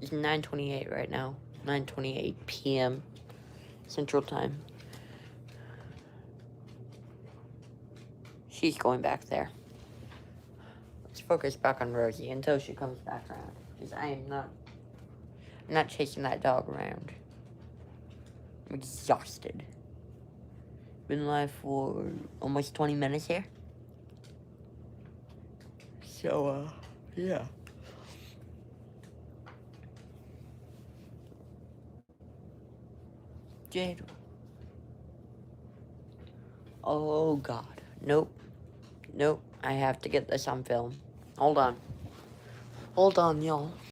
It's 9:28 right now. 9:28 p.m. Central Time. She's going back there. Let's focus back on Rosie until she comes back around. Because I'm not chasing that dog around. I'm exhausted. Been live for almost 20 minutes here. So, yeah. Jade. Oh, God. Nope. I have to get this on film. Hold on, y'all.